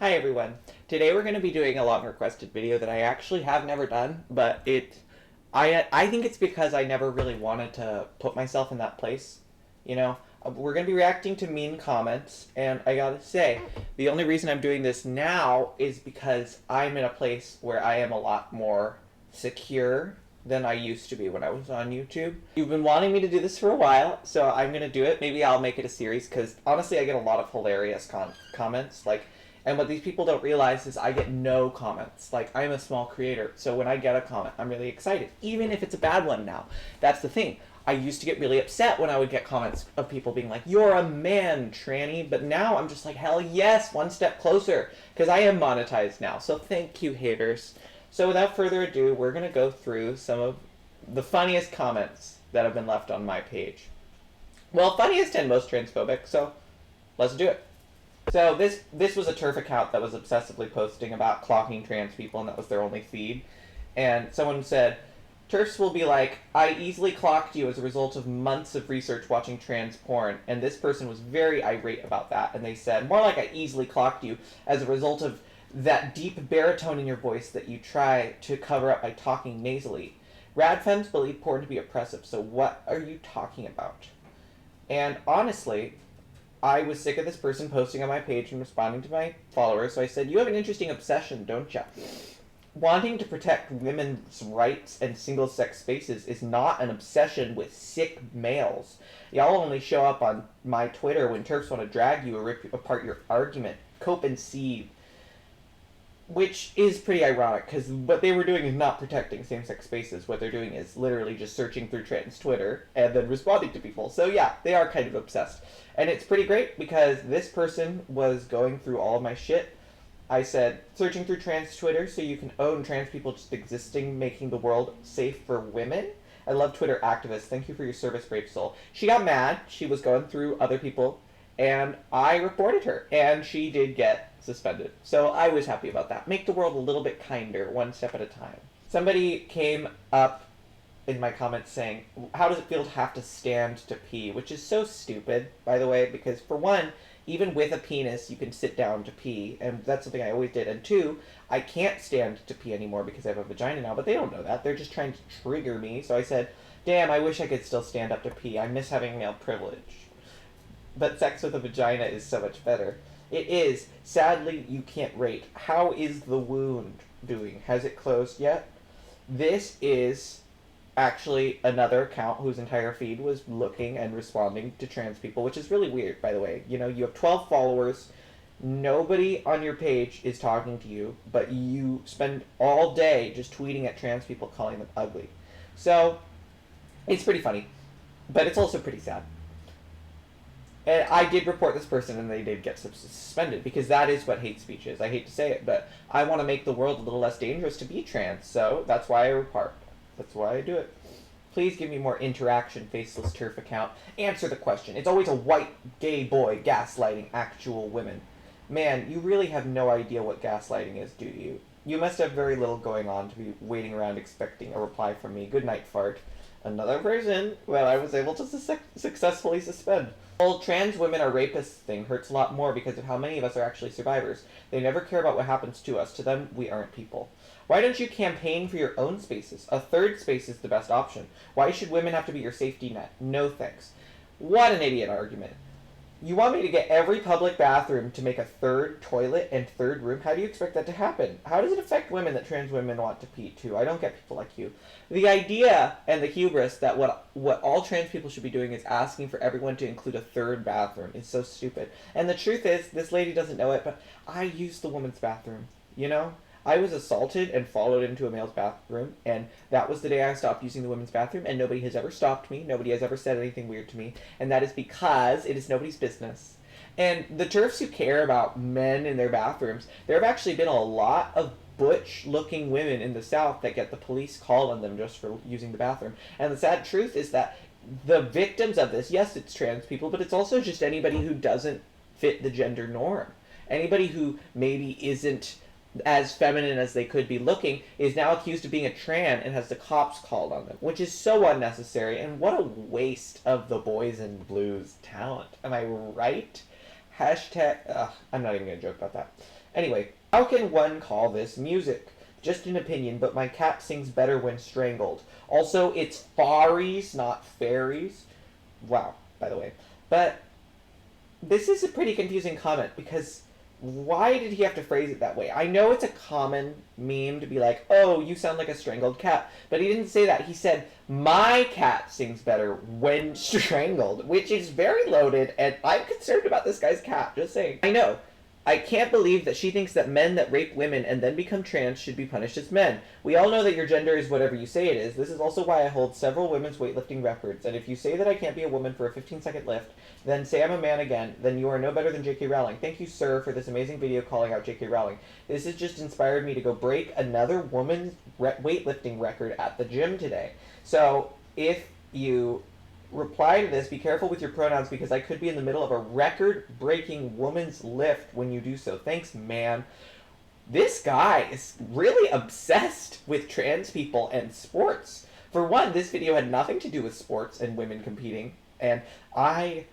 Hi everyone. Today we're going to be doing a long requested video that I actually have never done, but I think it's because I never really wanted to put myself in that place. You know, we're going to be reacting to mean comments, and I got to say, the only reason I'm doing this now is because I'm in a place where I am a lot more secure than I used to be when I was on YouTube. You've been wanting me to do this for a while, so I'm going to do it. Maybe I'll make it a series because honestly I get a lot of hilarious comments and what these people don't realize is I get no comments. Like, I'm a small creator, so when I get a comment, I'm really excited, even if it's a bad one now. That's the thing. I used to get really upset when I would get comments of people being like, "You're a man, tranny," but now I'm just like, hell yes, one step closer, because I am monetized now, so thank you, haters. So without further ado, we're going to go through some of the funniest comments that have been left on my page. Well, funniest and most transphobic, so let's do it. So this was a TERF account that was obsessively posting about clocking trans people, and that was their only feed. And someone said, "TERFs will be like, I easily clocked you as a result of months of research watching trans porn." And this person was very irate about that. And they said, "More like I easily clocked you as a result of that deep baritone in your voice that you try to cover up by talking nasally. Radfems believe porn to be oppressive, so what are you talking about?" And honestly, I was sick of this person posting on my page and responding to my followers, so I said, "You have an interesting obsession, don't ya? Wanting to protect women's rights and single-sex spaces is not an obsession with sick males. Y'all only show up on my Twitter when TERFs want to drag you or rip apart your argument. Cope and see." Which is pretty ironic, because what they were doing is not protecting same-sex spaces. What they're doing is literally just searching through trans Twitter and then responding to people. So yeah, they are kind of obsessed. And it's pretty great because this person was going through all of my shit. I said, "Searching through trans Twitter so you can own trans people just existing, making the world safe for women. I love Twitter activists. Thank you for your service, brave soul." She got mad. She was going through other people, and I reported her, and she did get suspended. So I was happy about that. Make the world a little bit kinder, one step at a time. Somebody came up in my comments saying, "How does it feel to have to stand to pee?" Which is so stupid, by the way, because for one, even with a penis, you can sit down to pee, and that's something I always did. And two, I can't stand to pee anymore because I have a vagina now, but they don't know that. They're just trying to trigger me. So I said, "Damn, I wish I could still stand up to pee. I miss having male privilege. But sex with a vagina is so much better." It is. Sadly, you can't rate. How is the wound doing? Has it closed yet? This is actually another account whose entire feed was looking and responding to trans people, which is really weird, by the way. You know, you have 12 followers. Nobody on your page is talking to you, but you spend all day just tweeting at trans people, calling them ugly. So, it's pretty funny, but it's also pretty sad. And I did report this person, and they did get suspended, because that is what hate speech is. I hate to say it, but I want to make the world a little less dangerous to be trans, so that's why I report. That's why I do it. Please give me more interaction, faceless TERF account. Answer the question. It's always a white gay boy gaslighting actual women. Man, you really have no idea what gaslighting is, do you? You must have very little going on to be waiting around expecting a reply from me. Good night, fart. Another person that I was able to successfully suspend. The whole trans women are rapists thing hurts a lot more because of how many of us are actually survivors. They never care about what happens to us. To them, we aren't people. Why don't you campaign for your own spaces? A third space is the best option. Why should women have to be your safety net? No thanks. What an idiot argument. You want me to get every public bathroom to make a third toilet and third room? How do you expect that to happen? How does it affect women that trans women want to pee too? I don't get people like you. The idea and the hubris that what all trans people should be doing is asking for everyone to include a third bathroom is so stupid. And the truth is, this lady doesn't know it, but I use the woman's bathroom, you know? I was assaulted and followed into a male's bathroom, and that was the day I stopped using the women's bathroom, and nobody has ever stopped me. Nobody has ever said anything weird to me, and that is because it is nobody's business. And the TERFs who care about men in their bathrooms, there have actually been a lot of butch-looking women in the South that get the police called on them just for using the bathroom. And the sad truth is that the victims of this, yes, it's trans people, but it's also just anybody who doesn't fit the gender norm. Anybody who maybe isn't as feminine as they could be looking is now accused of being a tran and has the cops called on them, which is so unnecessary, and what a waste of the boys in blues talent. Am I right? Hashtag, I'm not even gonna joke about that. Anyway, how can one call this music? Just an opinion, but my cat sings better when strangled. Also, it's faries, not fairies. Wow, by the way. But this is a pretty confusing comment because why did he have to phrase it that way? I know it's a common meme to be like, oh, you sound like a strangled cat. But he didn't say that. He said, my cat sings better when strangled, which is very loaded, and I'm concerned about this guy's cat. Just saying. I know. I can't believe that she thinks that men that rape women and then become trans should be punished as men. We all know that your gender is whatever you say it is. This is also why I hold several women's weightlifting records. And if you say that I can't be a woman for a 15-second lift, then say I'm a man again, then you are no better than J.K. Rowling. Thank you, sir, for this amazing video calling out J.K. Rowling. This has just inspired me to go break another woman's weightlifting record at the gym today. So if you reply to this, be careful with your pronouns because I could be in the middle of a record-breaking woman's lift when you do so. Thanks, man. This guy is really obsessed with trans people and sports. For one, this video had nothing to do with sports and women competing, and all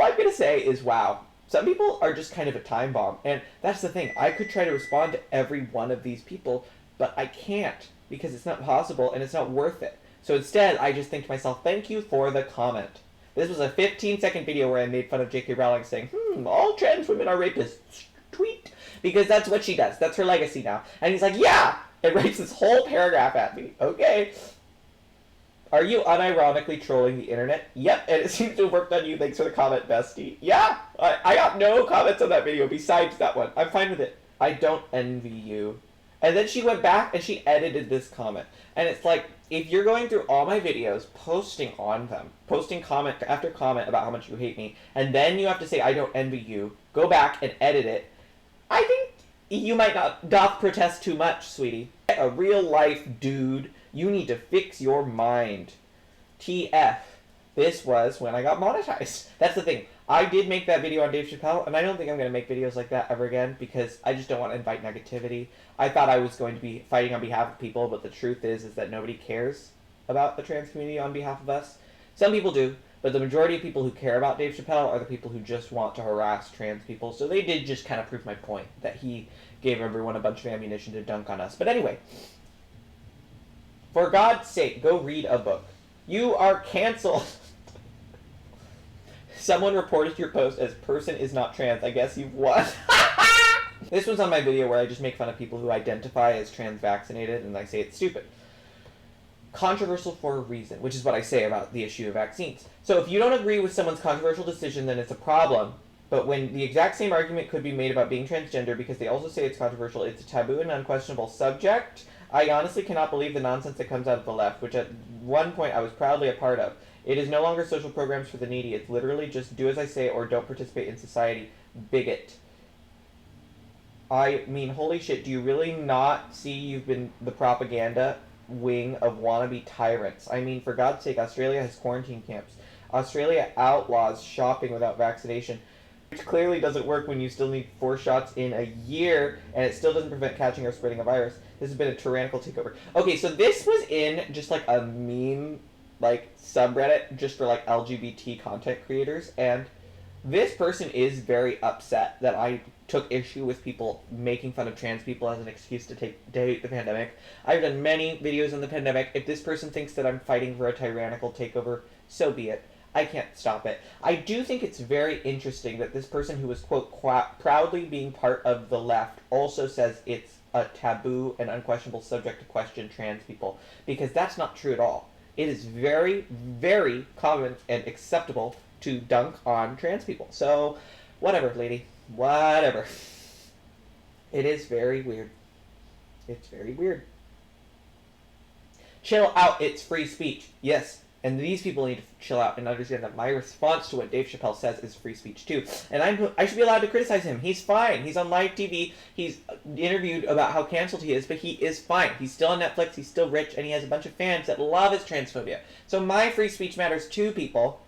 I'm going to say is, wow, some people are just kind of a time bomb, and that's the thing. I could try to respond to every one of these people, but I can't because it's not possible and it's not worth it. So instead, I just think to myself, thank you for the comment. This was a 15-second video where I made fun of J.K. Rowling saying, all trans women are rapists. Tweet. Because that's what she does. That's her legacy now. And he's like, yeah! And writes this whole paragraph at me. Okay. Are you unironically trolling the internet? Yep, and it seems to have worked on you. Thanks for the comment, bestie. Yeah! I got no comments on that video besides that one. I'm fine with it. I don't envy you. And then she went back and she edited this comment. And it's like, if you're going through all my videos, posting on them, posting comment after comment about how much you hate me, and then you have to say, I don't envy you, go back and edit it, I think you might not doth protest too much, sweetie. A real life dude, you need to fix your mind. TF. This was when I got monetized. That's the thing. I did make that video on Dave Chappelle, and I don't think I'm going to make videos like that ever again because I just don't want to invite negativity. I thought I was going to be fighting on behalf of people, but the truth is that nobody cares about the trans community on behalf of us. Some people do, but the majority of people who care about Dave Chappelle are the people who just want to harass trans people. So they did just kind of prove my point that he gave everyone a bunch of ammunition to dunk on us. But anyway, for God's sake, go read a book. You are canceled. Someone reported your post as person is not trans. I guess you've won. This was on my video where I just make fun of people who identify as trans vaccinated and I say it's stupid. Controversial for a reason, which is what I say about the issue of vaccines. So if you don't agree with someone's controversial decision, then it's a problem. But when the exact same argument could be made about being transgender because they also say it's controversial, it's a taboo and unquestionable subject, I honestly cannot believe the nonsense that comes out of the left, which at one point I was proudly a part of. It is no longer social programs for the needy. It's literally just do as I say or don't participate in society. Bigot. I mean, holy shit, do you really not see you've been the propaganda wing of wannabe tyrants? I mean, for God's sake, Australia has quarantine camps. Australia outlaws shopping without vaccination, which clearly doesn't work when you still need 4 shots in a year, and it still doesn't prevent catching or spreading a virus. This has been a tyrannical takeover. Okay, so this was in just like a meme subreddit just for LGBT content creators, and this person is very upset that I took issue with people making fun of trans people as an excuse to hate the pandemic. I've done many videos on the pandemic. If this person thinks that I'm fighting for a tyrannical takeover, so be it. I can't stop it. I do think it's very interesting that this person who was, quote, proudly being part of the left also says it's a taboo and unquestionable subject to question trans people, because that's not true at all. It is very, very common and acceptable to dunk on trans people. So, whatever, lady. Whatever. It is very weird. It's very weird. Chill out, it's free speech. Yes, and these people need to chill out and understand that my response to what Dave Chappelle says is free speech too. And I should be allowed to criticize him. He's fine. He's on live TV. He's interviewed about how canceled he is, but he is fine. He's still on Netflix. He's still rich, and he has a bunch of fans that love his transphobia. So my free speech matters too, people.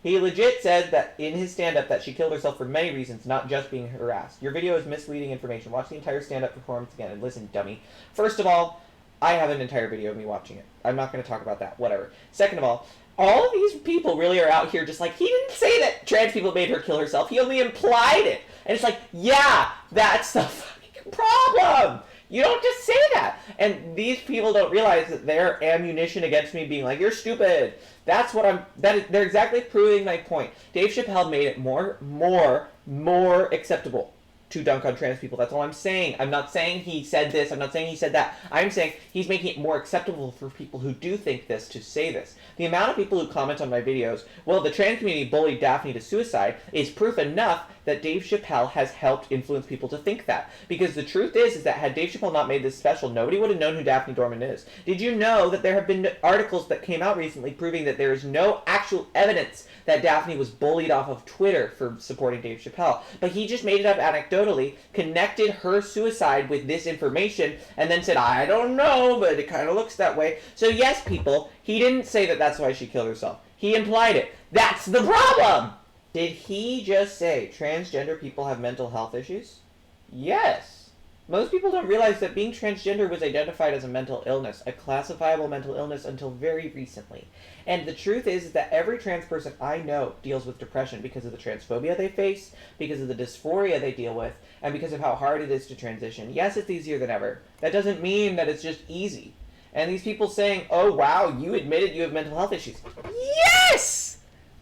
He legit said that in his stand-up that she killed herself for many reasons, not just being harassed. Your video is misleading information. Watch the entire stand-up performance again and listen, dummy. First of all, I have an entire video of me watching it. I'm not going to talk about that. Whatever. Second of all, All of these people really are out here just like, he didn't say that trans people made her kill herself. He only implied it. And it's like, yeah, that's the fucking problem. You don't just say that. And these people don't realize that their ammunition against me being like, you're stupid. That's what they're exactly proving my point. Dave Chappelle made it more acceptable to dunk on trans people. That's all I'm saying. I'm not saying he said this. I'm not saying he said that. I'm saying he's making it more acceptable for people who do think this to say this. The amount of people who comment on my videos, well, the trans community bullied Daphne to suicide, is proof enough that Dave Chappelle has helped influence people to think that. Because the truth is that had Dave Chappelle not made this special, nobody would have known who Daphne Dorman is. Did you know that there have been articles that came out recently proving that there is no actual evidence that Daphne was bullied off of Twitter for supporting Dave Chappelle? But he just made it up anecdotally, connected her suicide with this information, and then said, I don't know, but it kind of looks that way. So yes, people, he didn't say that that's why she killed herself. He implied it. That's the problem! Did he just say transgender people have mental health issues? Yes. Most people don't realize that being transgender was identified as a mental illness, a classifiable mental illness until very recently. And the truth is that every trans person I know deals with depression because of the transphobia they face, because of the dysphoria they deal with, and because of how hard it is to transition. Yes, it's easier than ever. That doesn't mean that it's just easy. And these people saying, oh wow, you admitted you have mental health issues. Yes!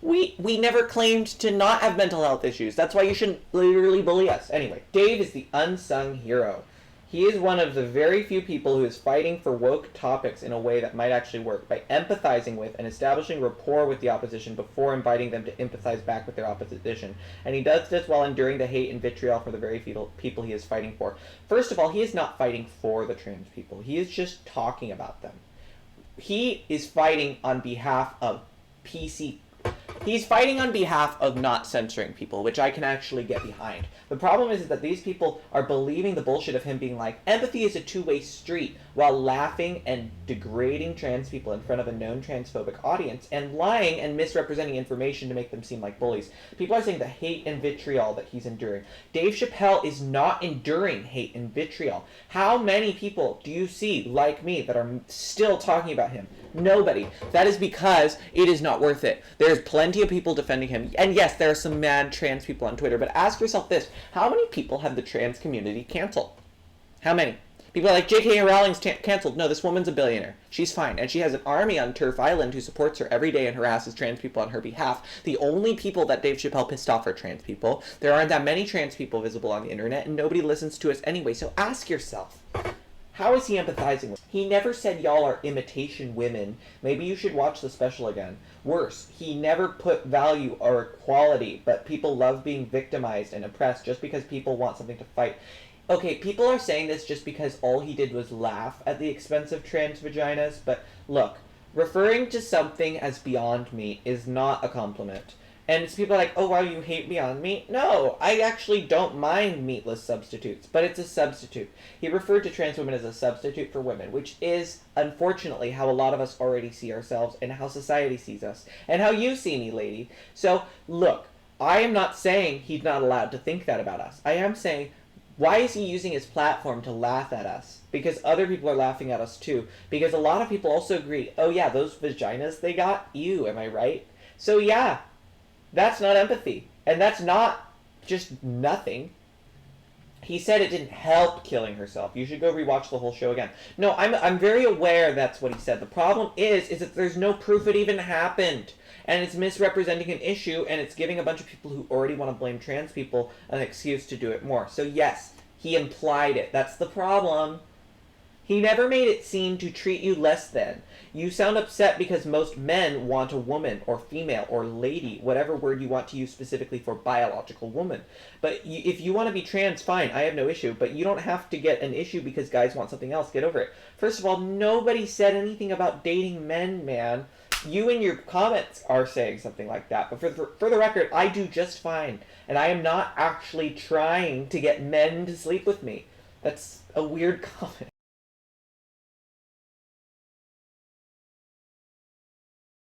We never claimed to not have mental health issues. That's why you shouldn't literally bully us. Anyway, Dave is the unsung hero. He is one of the very few people who is fighting for woke topics in a way that might actually work, by empathizing with and establishing rapport with the opposition before inviting them to empathize back with their opposition. And he does this while enduring the hate and vitriol for the very people he is fighting for. First of all, he is not fighting for the trans people. He is just talking about them. He is fighting on behalf of PC. He's fighting on behalf of not censoring people, which I can actually get behind. The problem is that these people are believing the bullshit of him being like, empathy is a two-way street, while laughing and degrading trans people in front of a known transphobic audience, and lying and misrepresenting information to make them seem like bullies. People are saying the hate and vitriol that he's enduring. Dave Chappelle is not enduring hate and vitriol. How many people do you see, like me, that are still talking about him? Nobody. That is because it is not worth it. There's plenty of people defending him. And yes, there are some mad trans people on Twitter, but ask yourself this. How many people have the trans community canceled? How many? People are like, J.K. Rowling's canceled. No, this woman's a billionaire. She's fine. And she has an army on Turf Island who supports her every day and harasses trans people on her behalf. The only people that Dave Chappelle pissed off are trans people. There aren't that many trans people visible on the internet, and nobody listens to us anyway. So ask yourself, how is he empathizing with? He never said y'all are imitation women. Maybe you should watch the special again. Worse, he never put value or equality, but people love being victimized and oppressed just because people want something to fight. Okay, people are saying this just because all he did was laugh at the expense of trans vaginas, but look, referring to something as beyond meat is not a compliment. And it's people are like, oh wow, you hate Beyond Meat? No, I actually don't mind meatless substitutes, but it's a substitute. He referred to trans women as a substitute for women, which is, unfortunately, how a lot of us already see ourselves and how society sees us, and how you see me, lady. So, look, I am not saying he's not allowed to think that about us. I am saying, why is he using his platform to laugh at us? Because other people are laughing at us too. Because a lot of people also agree, oh yeah, those vaginas they got, ew, am I right? So yeah, that's not empathy. And that's not just nothing. He said it didn't help killing herself. You should go rewatch the whole show again. No, I'm very aware that's what he said. The problem is that there's no proof it even happened. And it's misrepresenting an issue, and it's giving a bunch of people who already want to blame trans people an excuse to do it more. So yes, he implied it. That's the problem. He never made it seem to treat you less than. You sound upset because most men want a woman, or female, or lady, whatever word you want to use specifically for biological woman. But if you want to be trans, fine, I have no issue. But you don't have to get an issue because guys want something else. Get over it. First of all, nobody said anything about dating men, man. You in your comments are saying something like that. But for the record, I do just fine. And I am not actually trying to get men to sleep with me. That's a weird comment.